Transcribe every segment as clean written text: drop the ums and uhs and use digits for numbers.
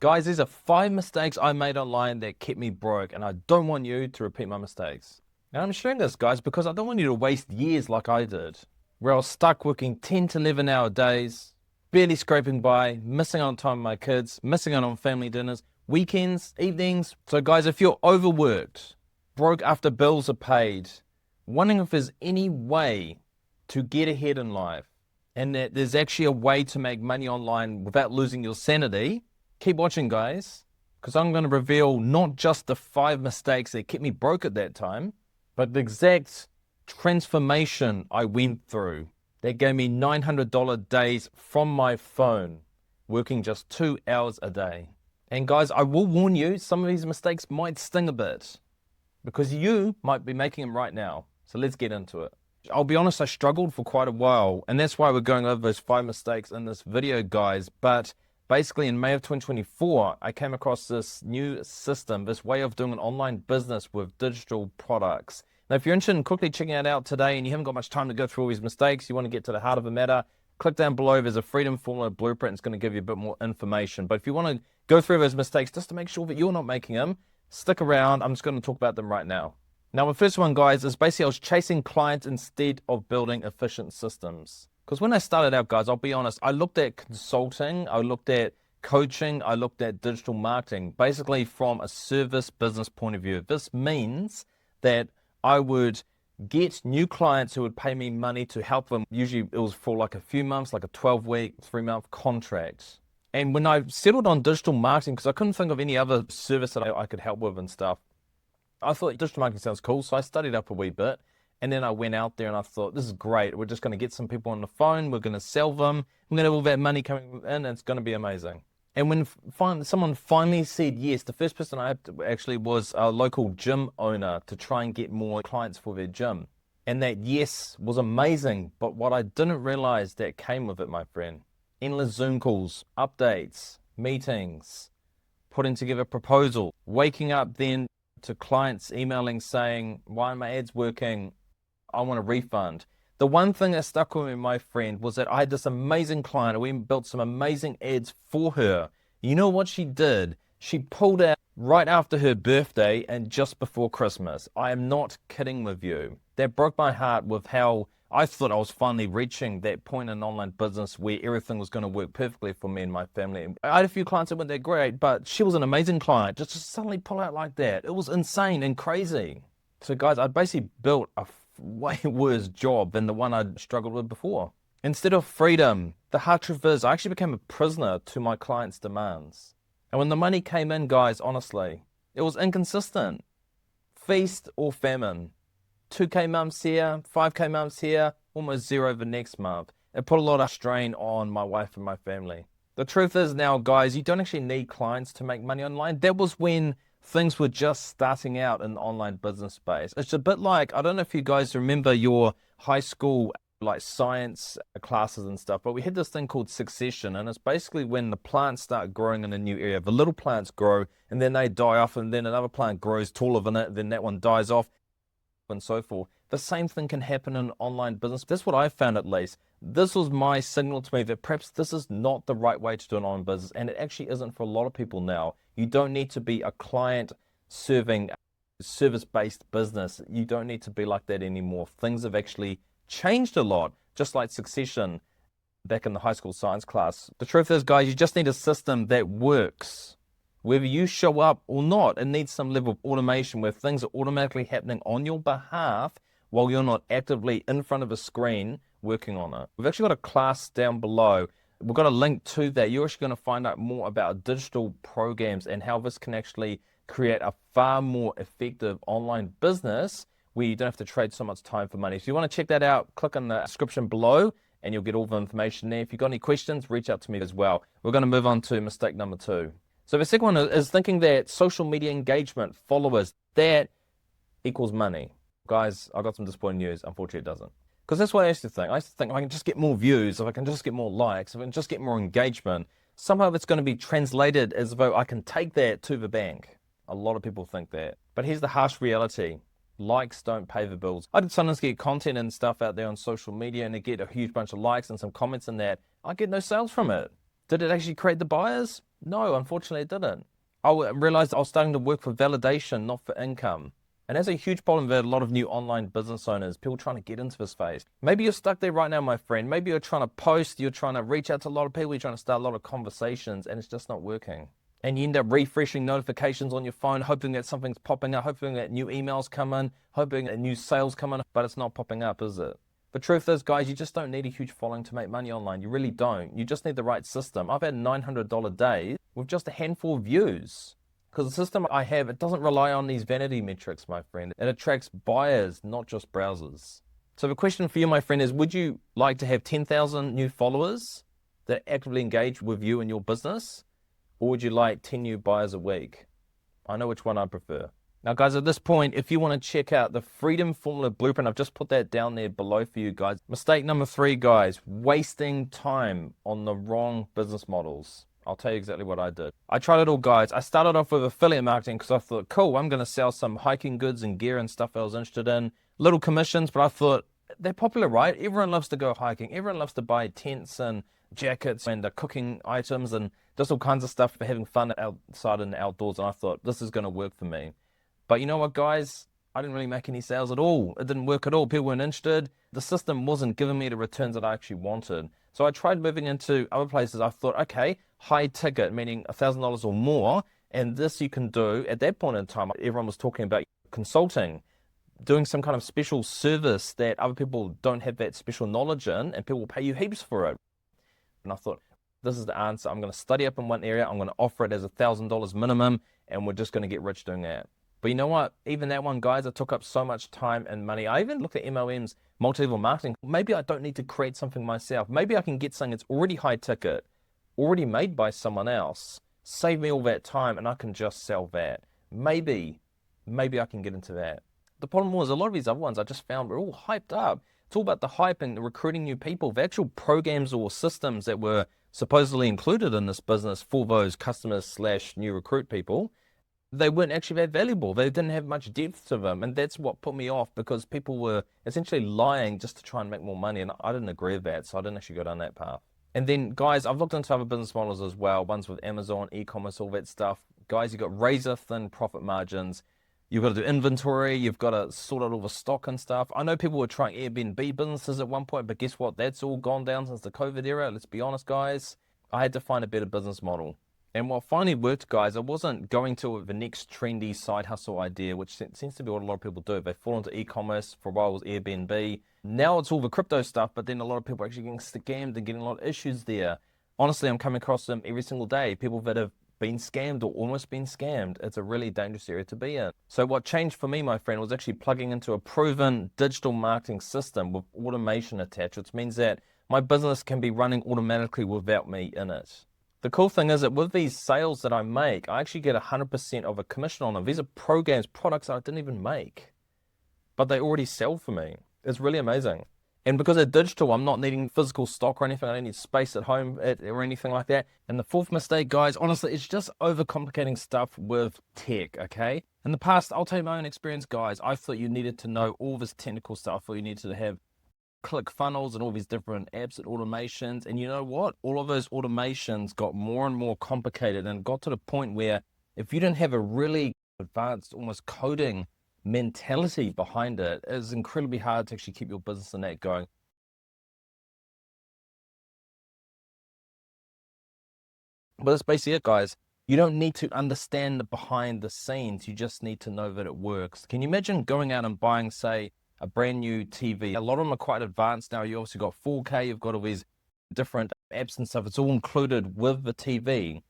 Guys, these are 5 mistakes I made online that kept me broke, and I don't want you to repeat my mistakes. And I'm sharing this, guys, because I don't want you to waste years like I did, where I was stuck working 10 to 11-hour days, barely scraping by, missing out on time with my kids, missing out on family dinners, weekends, evenings. So, guys, if you're overworked, broke after bills are paid, wondering if there's any way to get ahead in life, and that there's actually a way to make money online without losing your sanity, keep watching, guys, because I'm going to reveal not just the 5 mistakes that kept me broke at that time, but the exact transformation I went through that gave me $900 days from my phone, working just 2 hours a day. And guys, I will warn you, some of these mistakes might sting a bit because you might be making them right now. So let's get into it. I'll be honest, I struggled for quite a while, and that's why we're going over those 5 mistakes in this video, guys. But basically, in May of 2024, I came across this new system, this way of doing an online business with digital products. Now, if you're interested in quickly checking it out today and you haven't got much time to go through all these mistakes, you want to get to the heart of the matter, click down below. There's a Freedom Formula blueprint. It's going to give you a bit more information. But if you want to go through those mistakes just to make sure that you're not making them, stick around. I'm just going to talk about them right now. Now, the first one, guys, is basically I was chasing clients instead of building efficient systems. Because when I started out, guys, I'll be honest, I looked at consulting, I looked at coaching, I looked at digital marketing, basically from a service business point of view. This means that I would get new clients who would pay me money to help them. Usually it was for like a few months, like a 12-week, 3-month contract. And when I settled on digital marketing, because I couldn't think of any other service that I could help with and stuff, I thought digital marketing sounds cool. So I studied up a wee bit. And then I went out there and I thought, this is great. We're just going to get some people on the phone. We're going to sell them. We're going to have all that money coming in. And it's going to be amazing. And when someone finally said yes, the first person I had to actually was a local gym owner to try and get more clients for their gym. And that yes was amazing. But what I didn't realize that came with it, my friend, endless Zoom calls, updates, meetings, putting together a proposal, waking up then to clients emailing saying, why aren't my ads working? I want a refund. The one thing that stuck with me, my friend, was that I had this amazing client. We built some amazing ads for her. You know what she did? She pulled out right after her birthday and just before Christmas. I am not kidding with you. That broke my heart with how I thought I was finally reaching that point in online business where everything was going to work perfectly for me and my family. I had a few clients that weren't that great, but she was an amazing client. Just to suddenly pull out like that, it was insane and crazy. So guys, I basically built a way worse job than the one I'd struggled with before. Instead of freedom, the hard truth is I actually became a prisoner to my clients' demands. And when the money came in, guys, honestly, it was inconsistent. Feast or famine. 2K months here, 5K months here, almost zero the next month. It put a lot of strain on my wife and my family. The truth is now, guys, you don't actually need clients to make money online. That was when things were just starting out in the online business space. It's a bit like, I don't know if you guys remember your high school like science classes and stuff, but we had this thing called succession, and it's basically when the plants start growing in a new area. The little plants grow, and then they die off, and then another plant grows taller than it, then that one dies off, and so forth. The same thing can happen in online business. That's what I found, at least. This was my signal to me that perhaps this is not the right way to do an online business, and it actually isn't for a lot of people now. You don't need to be a client serving service-based business. You don't need to be like that anymore. Things have actually changed a lot, just like succession back in the high school science class. The truth is, guys, you just need a system that works. Whether you show up or not, it needs some level of automation where things are automatically happening on your behalf while you're not actively in front of a screen working on it. We've actually got a class down below. We've got a link to that. You're actually going to find out more about digital programs and how this can actually create a far more effective online business where you don't have to trade so much time for money. So if you want to check that out, click on the description below and you'll get all the information there. If you've got any questions, reach out to me as well. We're going to move on to mistake number 2. So the second one is thinking that social media engagement, followers, that equals money. Guys, I got some disappointing news. Unfortunately, it doesn't. Because that's what I used to think. I used to think if I can just get more views, if I can just get more likes, if I can just get more engagement, somehow it's going to be translated as though I can take that to the bank. A lot of people think that. But here's the harsh reality. Likes don't pay the bills. I did sometimes get content and stuff out there on social media and I get a huge bunch of likes and some comments in that. I get no sales from it. Did it actually create the buyers? No, unfortunately it didn't. I realized I was starting to work for validation, not for income. And that's a huge problem with a lot of new online business owners, people trying to get into this space. Maybe you're stuck there right now, my friend. Maybe you're trying to post, you're trying to reach out to a lot of people, you're trying to start a lot of conversations, and it's just not working. And you end up refreshing notifications on your phone, hoping that something's popping up, hoping that new emails come in, hoping that new sales come in, but it's not popping up, is it? The truth is, guys, you just don't need a huge following to make money online. You really don't. You just need the right system. I've had $900 days with just a handful of views. Because the system I have, it doesn't rely on these vanity metrics, my friend. It attracts buyers, not just browsers. So the question for you, my friend, is would you like to have 10,000 new followers that actively engage with you and your business? Or would you like 10 new buyers a week? I know which one I prefer. Now, guys, at this point, if you want to check out the Freedom Formula Blueprint, I've just put that down there below for you guys. Mistake number 3, guys, wasting time on the wrong business models. I'll tell you exactly what I did. I tried it all, guys. I started off with affiliate marketing because I thought, cool, I'm going to sell some hiking goods and gear and stuff I was interested in. Little commissions, but I thought, they're popular, right? Everyone loves to go hiking. Everyone loves to buy tents and jackets and cooking items and just all kinds of stuff for having fun outside in the outdoors. And I thought, this is going to work for me. But you know what, guys? I didn't really make any sales at all. It didn't work at all. People weren't interested. The system wasn't giving me the returns that I actually wanted. So I tried moving into other places. I thought, okay, high ticket, meaning $1,000 or more. And this you can do. At that point in time, everyone was talking about consulting, doing some kind of special service that other people don't have that special knowledge in, and people will pay you heaps for it. And I thought, this is the answer. I'm going to study up in one area. I'm going to offer it as $1,000 minimum, and we're just going to get rich doing that. But you know what? Even that one, guys, it took up so much time and money. I even looked at MLM's multi-level marketing. Maybe I don't need to create something myself. Maybe I can get something that's already high ticket, already made by someone else, save me all that time, and I can just sell that. Maybe I can get into that. The problem was a lot of these other ones I just found were all hyped up. It's all about the hype and recruiting new people. The actual programs or systems that were supposedly included in this business for those customers / new recruit people, they weren't actually that valuable. They didn't have much depth to them. And that's what put me off, because people were essentially lying just to try and make more money. And I didn't agree with that. So I didn't actually go down that path. And then, guys, I've looked into other business models as well. Ones with Amazon, e-commerce, all that stuff. Guys, you've got razor thin profit margins. You've got to do inventory. You've got to sort out all the stock and stuff. I know people were trying Airbnb businesses at one point, but guess what? That's all gone down since the COVID era. Let's be honest, guys. I had to find a better business model. And what finally worked, guys, I wasn't going to the next trendy side hustle idea, which seems to be what a lot of people do. They fall into e-commerce. For a while it was Airbnb. Now it's all the crypto stuff, but then a lot of people are actually getting scammed and getting a lot of issues there. Honestly, I'm coming across them every single day. People that have been scammed or almost been scammed. It's a really dangerous area to be in. So what changed for me, my friend, was actually plugging into a proven digital marketing system with automation attached, which means that my business can be running automatically without me in it. The cool thing is that with these sales that I make, I actually get 100% of a commission on them. These are programs, products that I didn't even make, but they already sell for me. It's really amazing. And because they're digital, I'm not needing physical stock or anything. I don't need space at home or anything like that. And the fourth mistake, guys, honestly, it's just overcomplicating stuff with tech, okay? In the past, I'll tell you my own experience, guys. I thought you needed to know all this technical stuff. I thought you needed to have click funnels and all these different apps and automations. And you know what? All of those automations got more and more complicated, and got to the point where if you didn't have a really advanced, almost coding mentality behind it, it's incredibly hard to actually keep your business in that going. But that's basically it, guys. You don't need to understand the behind the scenes. You just need to know that it works. Can you imagine going out and buying, say, a brand new TV? A lot of them are quite advanced now. You also got 4K, you've got all these different apps and stuff. It's all included with the TV.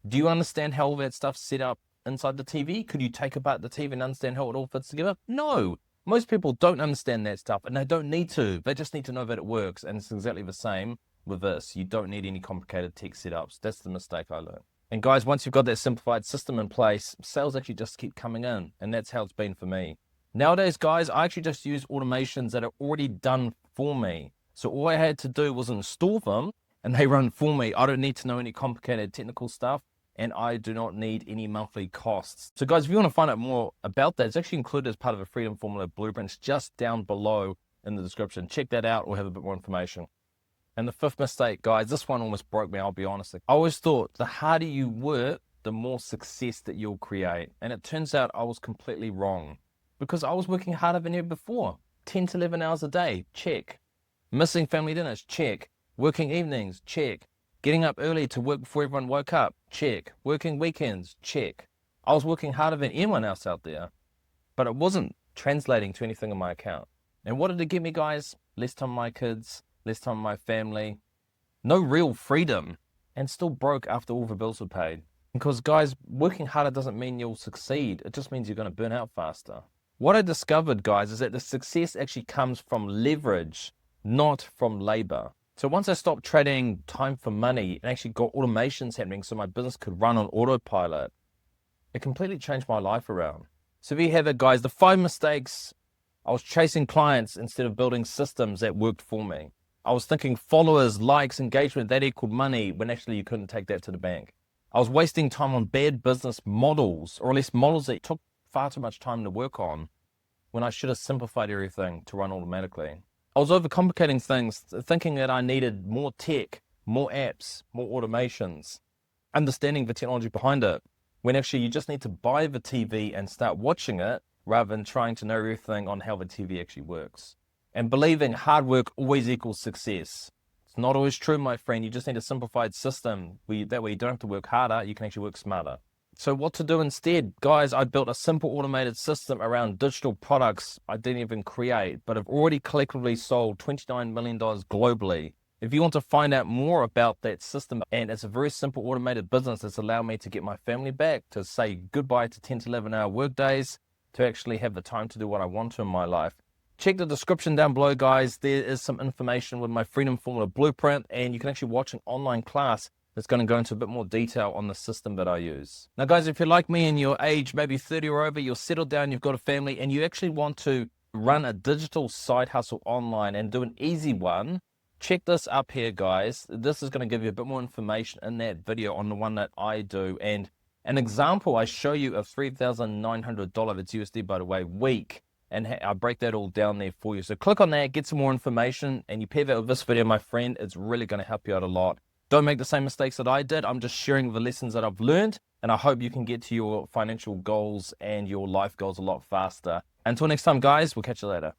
Do you understand how all that stuff's set up inside the TV? Could you take apart the TV and understand how it all fits together? No. Most people don't understand that stuff, and they don't need to. They just need to know that it works. And it's exactly the same with this. You don't need any complicated tech setups. That's the mistake I learned. And guys, once you've got that simplified system in place, sales actually just keep coming in. And that's how it's been for me. Nowadays, guys, I actually just use automations that are already done for me. So all I had to do was install them, and they run for me. I don't need to know any complicated technical stuff, and I do not need any monthly costs. So guys, if you want to find out more about that, it's actually included as part of a Freedom Formula Blueprint. It's just down below in the description. Check that out or have a bit more information. And the fifth mistake, guys, this one almost broke me, I'll be honest. I always thought the harder you work, the more success that you'll create. And it turns out I was completely wrong because I was working harder than ever before. 10 to 11 hours a day, check. Missing family dinners, check. Working evenings, check. Getting up early to work before everyone woke up, check. Working weekends, check. I was working harder than anyone else out there, but it wasn't translating to anything in my account. And what did it get me, guys? Less time with my kids, less time with my family, no real freedom, and still broke after all the bills were paid. Because, guys, working harder doesn't mean you'll succeed. It just means you're going to burn out faster. What I discovered, guys, is that the success actually comes from leverage, not from labor. So once I stopped trading time for money and actually got automations happening so my business could run on autopilot, it completely changed my life around. So there you have it, guys. The 5 mistakes. I was chasing clients instead of building systems that worked for me. I was thinking followers, likes, engagement, that equaled money when actually you couldn't take that to the bank. I was wasting time on bad business models, or at least models that took far too much time to work on, when I should have simplified everything to run automatically. I was overcomplicating things, thinking that I needed more tech, more apps, more automations, understanding the technology behind it, when actually you just need to buy the TV and start watching it rather than trying to know everything on how the TV actually works. And believing hard work always equals success. It's not always true, my friend. You just need a simplified system. That way you don't have to work harder, you can actually work smarter. So what to do instead? Guys, I built a simple automated system around digital products I didn't even create, but have already collectively sold $29 million globally. If you want to find out more about that system, and it's a very simple automated business that's allowed me to get my family back, to say goodbye to 10 to 11 hour work days, to actually have the time to do what I want to in my life. Check the description down below, guys. There is some information with my Freedom Formula Blueprint, and you can actually watch an online class that's going to go into a bit more detail on the system that I use. Now, guys, if you're like me and your age, maybe 30 or over, you're settled down, you've got a family, and you actually want to run a digital side hustle online and do an easy one, check this up here, guys. This is going to give you a bit more information in that video on the one that I do. And an example I show you of $3,900, it's USD by the way, week. And I break that all down there for you. So click on that, get some more information, and you pair that with this video, my friend. It's really going to help you out a lot. Don't make the same mistakes that I did. I'm just sharing the lessons that I've learned, and I hope you can get to your financial goals and your life goals a lot faster. Until next time, guys, we'll catch you later.